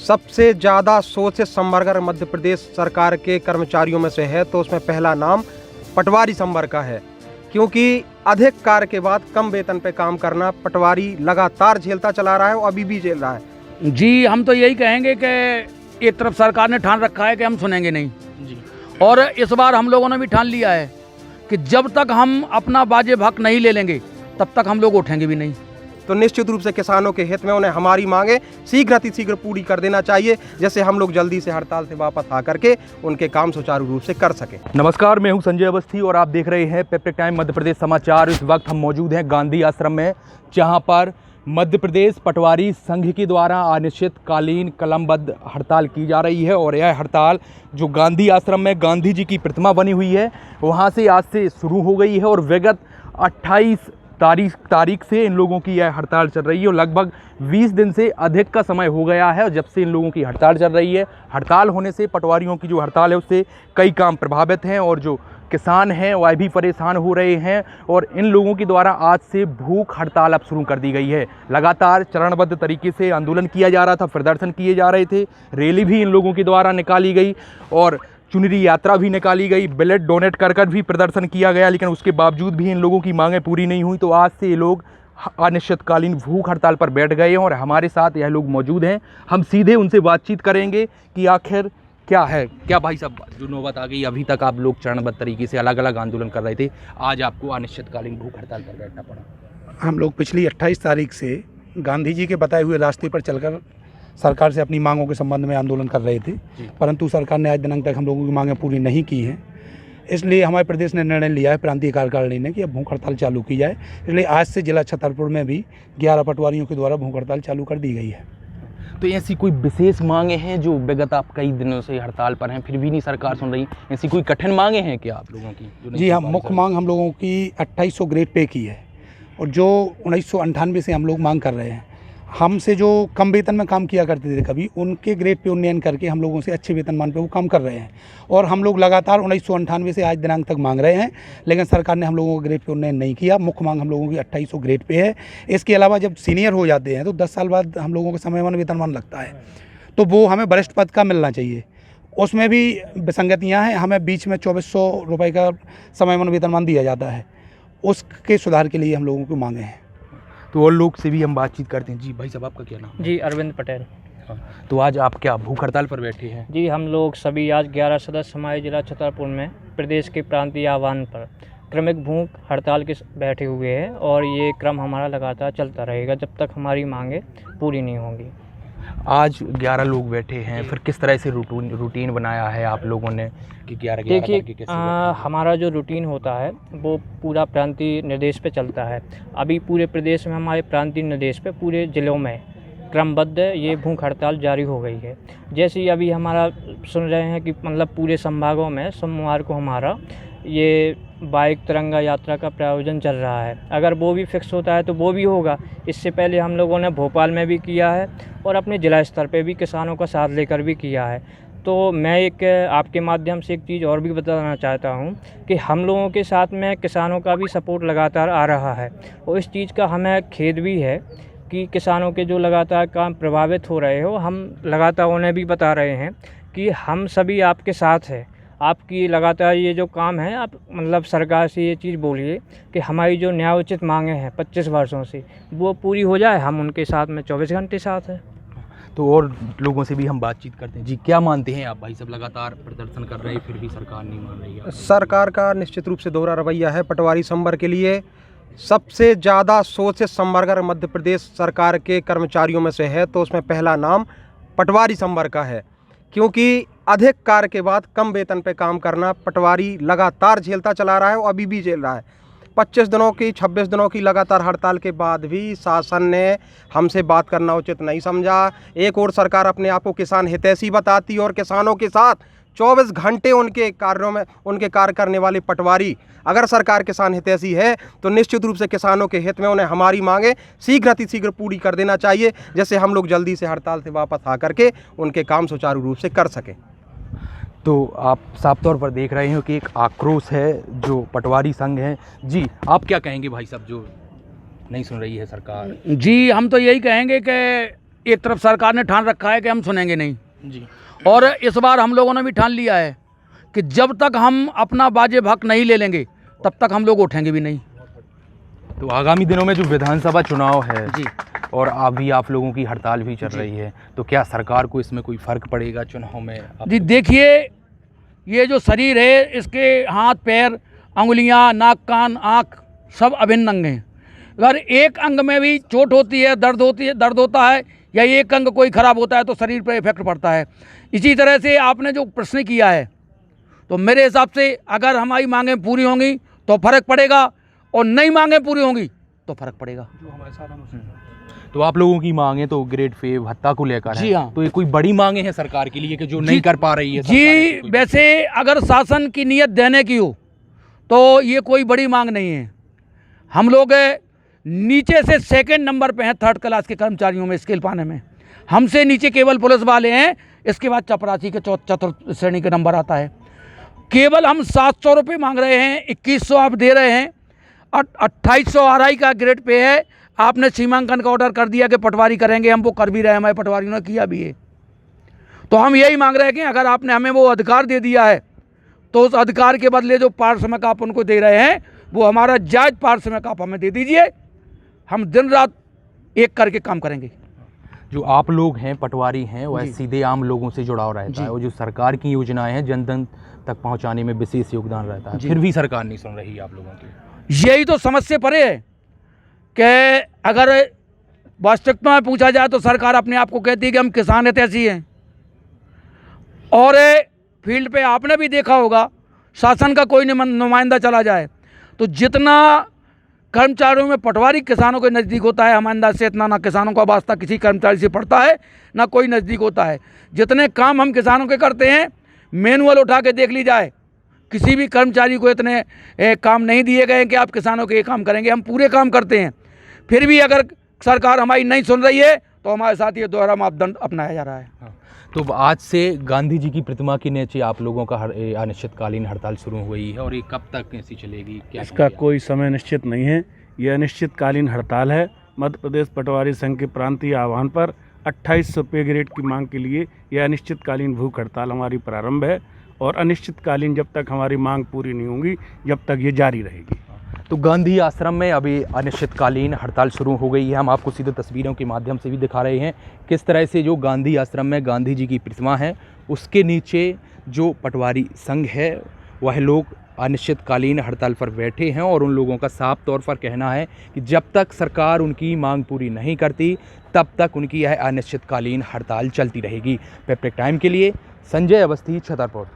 सबसे ज़्यादा शोषित संवर्ग अगर मध्य प्रदेश सरकार के कर्मचारियों में से है तो उसमें पहला नाम पटवारी संवर्ग का है, क्योंकि अधिक कार्य के बाद कम वेतन पे काम करना पटवारी लगातार झेलता चला रहा है और अभी भी झेल रहा है। जी, हम तो यही कहेंगे कि एक तरफ सरकार ने ठान रखा है कि हम सुनेंगे नहीं जी, और इस बार हम लोगों ने भी ठान लिया है कि जब तक हम अपना वाजिब हक नहीं ले लेंगे तब तक हम लोग उठेंगे भी नहीं। तो निश्चित रूप से किसानों के हित में उन्हें हमारी मांगे शीघ्र पूरी कर देना चाहिए, जैसे हम लोग जल्दी से हड़ताल से वापस आकर के उनके काम सुचारू रूप से कर सकें। नमस्कार, मैं हूं संजय अवस्थी और आप देख रहे हैं पेपर टाइम मध्य प्रदेश समाचार। इस वक्त हम मौजूद हैं गांधी आश्रम में, जहां पर मध्य प्रदेश पटवारी संघ के द्वारा अनिश्चितकालीन कलमबद्ध हड़ताल की जा रही है। और यह हड़ताल जो गांधी आश्रम में गांधी जी की प्रतिमा बनी हुई है वहाँ से आज से शुरू हो गई है और विगत 28 तारीख से इन लोगों की यह हड़ताल चल रही है और लगभग 20 दिन से अधिक का समय हो गया है। और जब से इन लोगों की हड़ताल चल रही है, हड़ताल होने से पटवारियों की जो हड़ताल है उससे कई काम प्रभावित हैं और जो किसान हैं वह भी परेशान हो रहे हैं। और इन लोगों के द्वारा आज से भूख हड़ताल अब शुरू कर दी गई है। लगातार चरणबद्ध तरीके से आंदोलन किया जा रहा था, प्रदर्शन किए जा रहे थे, रैली भी इन लोगों के द्वारा निकाली गई और चुनरी यात्रा भी निकाली गई, ब्लड डोनेट कर भी प्रदर्शन किया गया, लेकिन उसके बावजूद भी इन लोगों की मांगें पूरी नहीं हुई। तो आज से ये लोग अनिश्चितकालीन भूख हड़ताल पर बैठ गए हैं और हमारे साथ यह लोग मौजूद हैं। हम सीधे उनसे बातचीत करेंगे कि आखिर क्या है, क्या भाई साहब जो नौबत आ गई, अभी तक आप लोग चरणबद्ध तरीके से अलग अलग आंदोलन कर रहे थे, आज आपको अनिश्चितकालीन भूख हड़ताल पर बैठना पड़ा। हम लोग पिछली 28 तारीख से गांधी जी के बताए हुए रास्ते पर चलकर सरकार से अपनी मांगों के संबंध में आंदोलन कर रहे थे, परंतु सरकार ने आज दिनांक तक हम लोगों की मांगें पूरी नहीं की हैं। इसलिए हमारे प्रदेश ने निर्णय लिया है, प्रांतीय कार्यकारिणी ने, कि अब भूख हड़ताल चालू की जाए। इसलिए आज से जिला छतरपुर में भी 11 पटवारियों के द्वारा भूख हड़ताल चालू कर दी गई है। तो ऐसी कोई विशेष मांगे हैं जो विगत आप कई दिनों से हड़ताल पर हैं फिर भी नहीं सरकार सुन रही, ऐसी कोई कठिन मांगे हैं क्या आप लोगों की? जी हाँ, मुख्य मांग हम लोगों की 2800 ग्रेड पे की है और जो 1998 से हम लोग मांग कर रहे हैं। हमसे जो कम वेतन में काम किया करते थे कभी, उनके ग्रेड पे उन्नयन करके हम लोगों से अच्छे वेतनमान पे वो काम कर रहे हैं और हम लोग लगातार 1998 से आज दिनांक तक मांग रहे हैं, लेकिन सरकार ने हम लोगों को ग्रेड पे उन्नयन नहीं किया। मुख्य मांग हम लोगों की 2800 ग्रेड पे है। इसके अलावा जब सीनियर हो जाते हैं तो 10 साल बाद हम लोगों को समयमान वेतनमान लगता है, तो वो हमें वरिष्ठ पद का मिलना चाहिए। उसमें भी विसंगतियाँ हैं, हमें बीच में 2400 रुपये का समयमान वेतनमान दिया जाता है, उसके सुधार के लिए हम लोगों को मांगे हैं। तो और लोग से भी हम बातचीत करते हैं। जी भाई साहब, आपका क्या नाम है? जी, अरविंद पटेल। हाँ, तो आज आप क्या भूख हड़ताल पर बैठे हैं? जी, हम लोग सभी आज 11 सदस्य हमारे जिला छतरपुर में प्रदेश के प्रांतीय आह्वान पर क्रमिक भूख हड़ताल के बैठे हुए हैं और ये क्रम हमारा लगातार चलता रहेगा जब तक हमारी मांगें पूरी नहीं होंगी। आज 11 लोग बैठे हैं, फिर किस तरह से रूटीन बनाया है आप लोगों ने कि 11 देखिए, हमारा जो रूटीन होता है वो पूरा प्रांतीय निर्देश पे चलता है। अभी पूरे प्रदेश में हमारे प्रांतीय निर्देश पे पूरे ज़िलों में क्रमबद्ध ये भूख हड़ताल जारी हो गई है। जैसे ही अभी हमारा सुन रहे हैं कि मतलब पूरे संभागों में सोमवार को हमारा ये बाइक तिरंगा यात्रा का प्रायोजन चल रहा है। अगर वो भी फिक्स होता है तो वो भी होगा। इससे पहले हम लोगों ने भोपाल में भी किया है और अपने ज़िला स्तर पे भी किसानों का साथ लेकर भी किया है। तो मैं एक आपके माध्यम से एक चीज़ और भी बताना चाहता हूँ कि हम लोगों के साथ में किसानों का भी सपोर्ट लगातार आ रहा है और इस चीज़ का हमें खेद भी है कि किसानों के जो लगातार काम प्रभावित हो रहे हो, हम लगातार उन्हें भी बता रहे हैं कि हम सभी आपके साथ हैं। आपकी लगातार ये जो काम है, आप मतलब सरकार से ये चीज़ बोलिए कि हमारी जो न्यायोचित मांगें हैं 25 वर्षों से वो पूरी हो जाए। हम उनके साथ में 24 घंटे साथ हैं। तो और लोगों से भी हम बातचीत करते हैं। जी, क्या मानते हैं आप भाई साहब? लगातार प्रदर्शन कर रहे हैं फिर भी सरकार नहीं मान रही है। सरकार का निश्चित रूप से दोहरा रवैया है। पटवारी संवर्ग के लिए सबसे ज़्यादा शोषित संवर्ग अगर मध्य प्रदेश सरकार के कर्मचारियों में से है तो उसमें पहला नाम पटवारी संवर्ग का है, क्योंकि अधिक कार्य के बाद कम वेतन पे काम करना पटवारी लगातार झेलता चला रहा है और अभी भी झेल रहा है। 25 दिनों की 26 दिनों की लगातार हड़ताल के बाद भी शासन ने हमसे बात करना उचित नहीं समझा। एक और सरकार अपने आप को किसान हितैषी बताती और किसानों के साथ 24 घंटे उनके कार्यों में उनके कार्य करने वाले पटवारी, अगर सरकार किसान हितैषी है तो निश्चित रूप से किसानों के हित में उन्हें हमारी मांगे शीघ्र पूरी कर देना चाहिए, जैसे हम लोग जल्दी से हड़ताल से वापस आकर के उनके काम सुचारू रूप से कर सकें। तो आप साफ तौर पर देख रहे हो कि एक आक्रोश है जो पटवारी संघ है। जी, आप क्या कहेंगे भाई साहब जो नहीं सुन रही है सरकार? जी, हम तो यही कहेंगे कि एक तरफ सरकार ने ठान रखा है कि हम सुनेंगे नहीं जी। और इस बार हम लोगों ने भी ठान लिया है कि जब तक हम अपना वाजिब हक नहीं ले लेंगे तब तक हम लोग उठेंगे भी नहीं। तो आगामी दिनों में जो विधानसभा चुनाव है जी और अभी आप लोगों की हड़ताल भी चल रही है, तो क्या सरकार को इसमें कोई फ़र्क पड़ेगा चुनाव में? जी देखिए, ये जो शरीर है इसके हाथ पैर अंगुलियां नाक कान आँख सब अभिन्न अंग हैं। अगर एक अंग में भी चोट होती है, दर्द होता है या एक अंग कोई ख़राब होता है तो शरीर पर इफेक्ट पड़ता है। इसी तरह से आपने जो प्रश्न किया है तो मेरे हिसाब से अगर हमारी मांगें पूरी होंगी तो फ़र्क पड़ेगा और नहीं मांगें पूरी होंगी तो फ़र्क पड़ेगा। तो आप लोगों की मांगे तो ग्रेड पे भत्ता को लेकर जी है। हाँ। तो ये कोई बड़ी मांगे हैं सरकार के लिए कि जो नहीं कर पा रही है जी सरकार कोई? वैसे अगर शासन की नीयत देने की हो तो ये कोई बड़ी मांग नहीं है। हम लोग नीचे से सेकंड नंबर पे हैं थर्ड क्लास के कर्मचारियों में स्केल पाने में। हमसे नीचे केवल पुलिस वाले हैं, इसके बाद चपरासी के चतुर्थ श्रेणी का नंबर आता है। केवल हम 700 रुपये मांग रहे हैं, 2100 आप दे रहे हैं, 2800 आरआई का ग्रेड पे है। आपने सीमांकन का ऑर्डर कर दिया कि पटवारी करेंगे, हम वो कर भी रहे हैं, हमारे पटवारियों ने किया भी है। तो हम यही मांग रहे हैं कि अगर आपने हमें वो अधिकार दे दिया है तो उस अधिकार के बदले जो पारिश्रमिक आप उनको दे रहे हैं वो हमारा जायज़ पारिश्रमिक आप हमें दे दीजिए। हम दिन रात एक करके काम करेंगे। जो आप लोग हैं पटवारी हैं वह सीधे आम लोगों से जुड़ाव रहता है और जो सरकार की योजनाएं हैं जन जन तक पहुंचाने में विशेष योगदान रहता है, फिर भी सरकार नहीं सुन रही है आप लोगों की। यही तो समझ से परे है कि अगर वास्तविकता में पूछा जाए तो सरकार अपने आप को कहती है कि हम किसान हितैषी हैं और फील्ड पे आपने भी देखा होगा शासन का कोई नुमाइंदा चला जाए तो जितना कर्मचारियों में पटवारी किसानों के नज़दीक होता है, हमारे अंदाज से इतना ना किसानों का वास्ता किसी कर्मचारी से पड़ता है ना कोई नज़दीक होता है। जितने काम हम किसानों के करते हैं मैनुअल उठा के देख ली जाए, किसी भी कर्मचारी को इतने काम नहीं दिए गए कि आप किसानों के ये काम करेंगे। हम पूरे काम करते हैं, फिर भी अगर सरकार हमारी नहीं सुन रही है तो हमारे साथ ये दोहरा मापदंड अपनाया जा रहा है। तो आज से गांधी जी की प्रतिमा के नीचे आप लोगों का अनिश्चितकालीन हड़ताल शुरू हुई है और ये कब तक ऐसी चलेगी? क्या इसका कोई समय निश्चित नहीं है। यह अनिश्चितकालीन हड़ताल है। मध्य प्रदेश पटवारी संघ के प्रांतीय आह्वान पर 2800 पे ग्रेड की मांग के लिए यह अनिश्चितकालीन भूख हड़ताल हमारी प्रारंभ है और अनिश्चितकालीन जब तक हमारी मांग पूरी नहीं होगी जब तक ये जारी रहेगी। तो गांधी आश्रम में अभी अनिश्चितकालीन हड़ताल शुरू हो गई है। हम आपको सीधे तस्वीरों के माध्यम से भी दिखा रहे हैं किस तरह से जो गांधी आश्रम में गांधी जी की प्रतिमा है उसके नीचे जो पटवारी संघ है वह लोग अनिश्चितकालीन हड़ताल पर बैठे हैं और उन लोगों का साफ तौर पर कहना है कि जब तक सरकार उनकी मांग पूरी नहीं करती तब तक उनकी यह अनिश्चितकालीन हड़ताल चलती रहेगी। पेपरटेक टाइम के लिए संजय अवस्थी, छतरपुर।